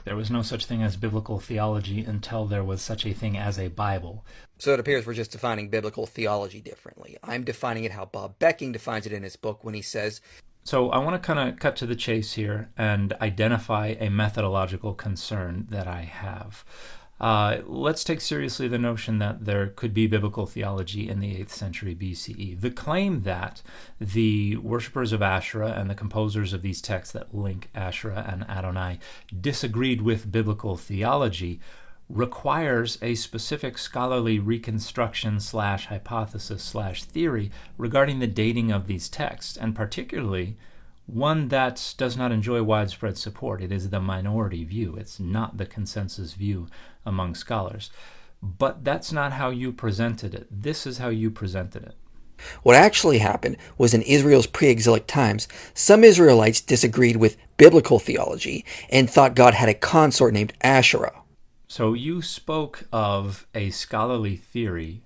There was no such thing as biblical theology until there was such a thing as a Bible. So it appears we're just defining biblical theology differently. I'm defining it how Bob Becking defines it in his book when he says, So I want to kind of cut to the chase here and identify a methodological concern that I have. Let's take seriously the notion that there could be biblical theology in the 8th century BCE. The claim that the worshippers of Asherah and the composers of these texts that link Asherah and Adonai disagreed with biblical theology requires a specific scholarly reconstruction / hypothesis / theory regarding the dating of these texts, and particularly one that does not enjoy widespread support. It is the minority view. It's not the consensus view among scholars. But that's not how you presented it. This is how you presented it. what actually happened was in Israel's pre-exilic times, some Israelites disagreed with biblical theology and thought God had a consort named Asherah. So you spoke of a scholarly theory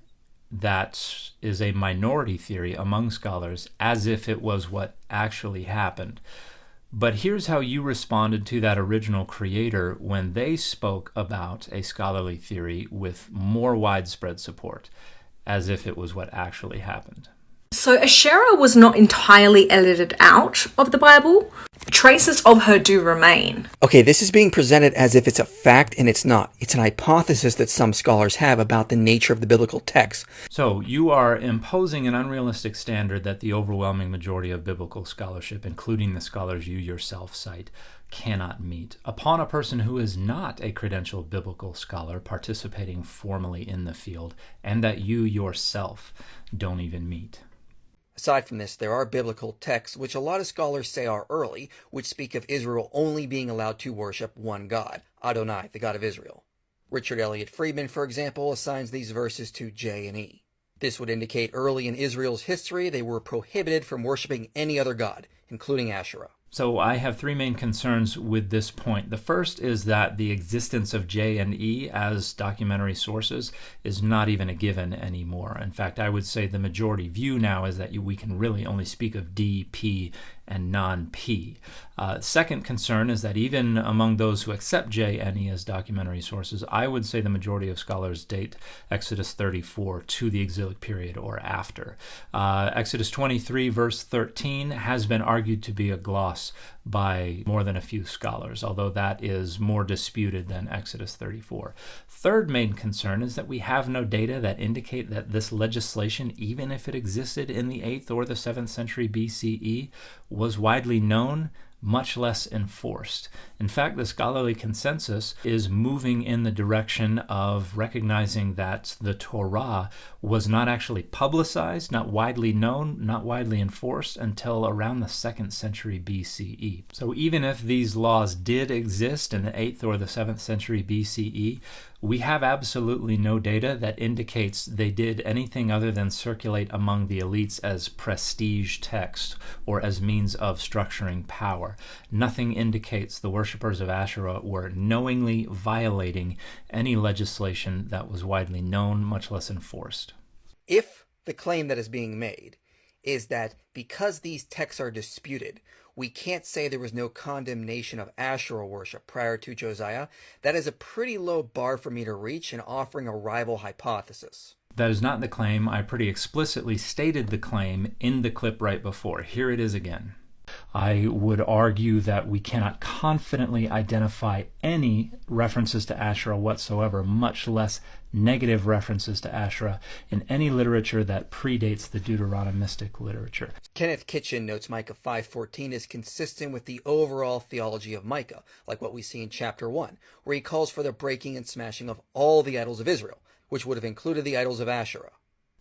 that is a minority theory among scholars as if it was what actually happened. But here's how you responded to that original creator when they spoke about a scholarly theory with more widespread support, as if it was what actually happened. So Asherah was not entirely edited out of the Bible. Traces of her do remain. Okay, this is being presented as if it's a fact, and it's not. It's an hypothesis that some scholars have about the nature of the biblical text. So you are imposing an unrealistic standard that the overwhelming majority of biblical scholarship, including the scholars you yourself cite, cannot meet upon a person who is not a credentialed biblical scholar participating formally in the field, and that you yourself don't even meet. Aside from this, there are biblical texts, which a lot of scholars say are early, which speak of Israel only being allowed to worship one God, Adonai, the God of Israel. Richard Elliott Friedman, for example, assigns these verses to J and E. This would indicate early in Israel's history they were prohibited from worshiping any other god, including Asherah. So I have three main concerns with this point. The first is that the existence of J and E as documentary sources is not even a given anymore. In fact, I would say the majority view now is that we can really only speak of D, P, and non-P. Second concern is that even among those who accept J and E as documentary sources, I would say the majority of scholars date Exodus 34 to the exilic period or after. Exodus 23 verse 13 has been argued to be a gloss by more than a few scholars, although that is more disputed than Exodus 34. Third main concern is that we have no data that indicate that this legislation, even if it existed in the 8th or the 7th century BCE, was widely known, much less enforced. In fact, the scholarly consensus is moving in the direction of recognizing that the Torah was not actually publicized, not widely known, not widely enforced until around the 2nd century BCE. So even if these laws did exist in the 8th or the 7th century BCE, we have absolutely no data that indicates they did anything other than circulate among the elites as prestige text or as means of structuring power. Nothing indicates the worshippers of Asherah were knowingly violating any legislation that was widely known, much less enforced. If the claim that is being made is that because these texts are disputed, we can't say there was no condemnation of Asherah worship prior to Josiah, that is a pretty low bar for me to reach in offering a rival hypothesis. That is not the claim. I pretty explicitly stated the claim in the clip right before. Here it is again. I would argue that we cannot confidently identify any references to Asherah whatsoever, much less negative references to Asherah in any literature that predates the Deuteronomistic literature. Kenneth Kitchen notes Micah 5:14 is consistent with the overall theology of Micah, like what we see in chapter 1, where he calls for the breaking and smashing of all the idols of Israel, which would have included the idols of Asherah.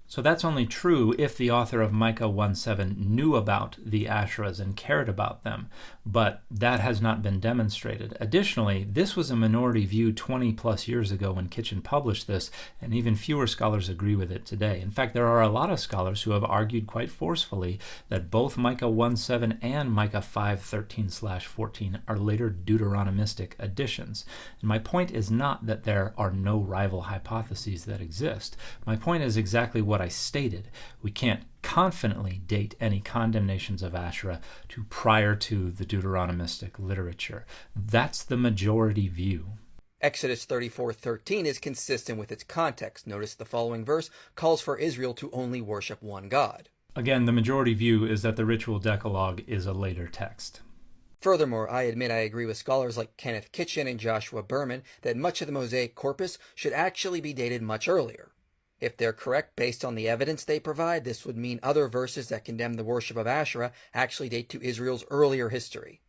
So that's only true if the author of Micah 1:7 knew about the Asherahs and cared about them, but that has not been demonstrated. Additionally, this was a minority view 20 plus years ago when Kitchen published this, and even fewer scholars agree with it today. In fact, there are a lot of scholars who have argued quite forcefully that both Micah 1:7 and Micah 5:13-14 are later Deuteronomistic additions. And my point is not that there are no rival hypotheses that exist. My point is exactly what I stated. We can't confidently date any condemnations of Asherah to prior to the Deuteronomistic literature. That's the majority view. Exodus 34:13 is consistent with its context. Notice the following verse calls for Israel to only worship one God. Again, the majority view is that the ritual decalogue is a later text. Furthermore, I admit I agree with scholars like Kenneth Kitchen and Joshua Berman that much of the Mosaic corpus should actually be dated much earlier. If they're correct based on the evidence they provide, this would mean other verses that condemn the worship of Asherah actually date to Israel's earlier history.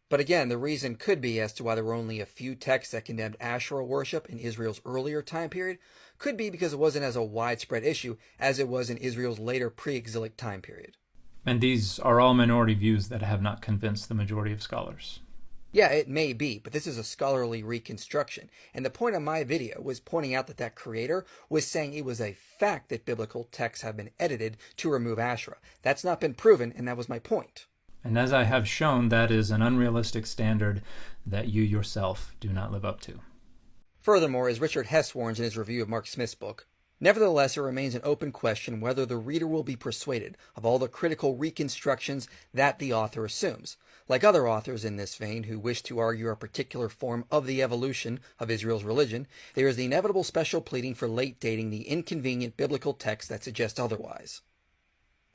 But again, the reason could be as to why there were only a few texts that condemned Asherah worship in Israel's earlier time period, could be because it wasn't as a widespread issue as it was in Israel's later pre-exilic time period. And these are all minority views that have not convinced the majority of scholars. Yeah, it may be, but this is a scholarly reconstruction, and the point of my video was pointing out that creator was saying it was a fact that biblical texts have been edited to remove Asherah. That's not been proven, and that was my point. And as I have shown, that is an unrealistic standard that you yourself do not live up to. Furthermore, as Richard Hess warns in his review of Mark Smith's book, nevertheless, it remains an open question whether the reader will be persuaded of all the critical reconstructions that the author assumes. Like other authors in this vein who wish to argue a particular form of the evolution of Israel's religion, there is the inevitable special pleading for late dating the inconvenient biblical texts that suggest otherwise.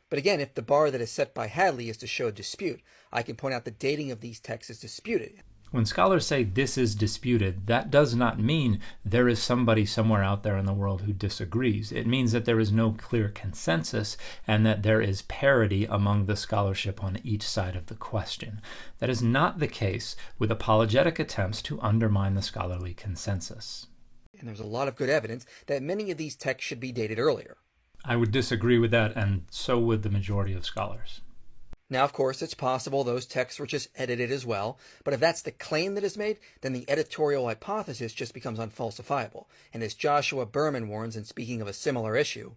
But again, if the bar that is set by Hadley is to show dispute, I can point out the dating of these texts is disputed. When scholars say this is disputed, that does not mean there is somebody somewhere out there in the world who disagrees. It means that there is no clear consensus and that there is parity among the scholarship on each side of the question. That is not the case with apologetic attempts to undermine the scholarly consensus. And there's a lot of good evidence that many of these texts should be dated earlier. I would disagree with that, and so would the majority of scholars. Now, of course, it's possible those texts were just edited as well, but if that's the claim that is made, then the editorial hypothesis just becomes unfalsifiable. And as Joshua Berman warns in speaking of a similar issue,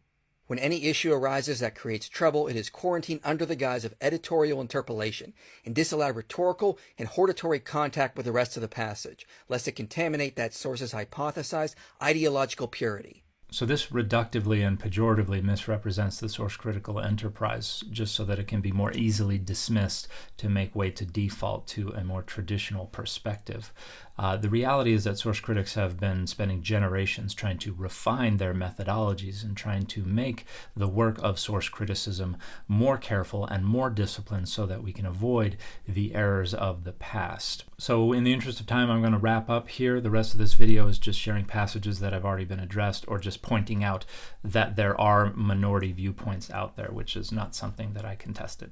when any issue arises that creates trouble, it is quarantined under the guise of editorial interpolation and disallow rhetorical and hortatory contact with the rest of the passage, lest it contaminate that source's hypothesized ideological purity. So this reductively and pejoratively misrepresents the source-critical enterprise just so that it can be more easily dismissed to make way to default to a more traditional perspective. The reality is that source critics have been spending generations trying to refine their methodologies and trying to make the work of source criticism more careful and more disciplined so that we can avoid the errors of the past. So in the interest of time, I'm going to wrap up here. The rest of this video is just sharing passages that have already been addressed or just pointing out that there are minority viewpoints out there, which is not something that I contested.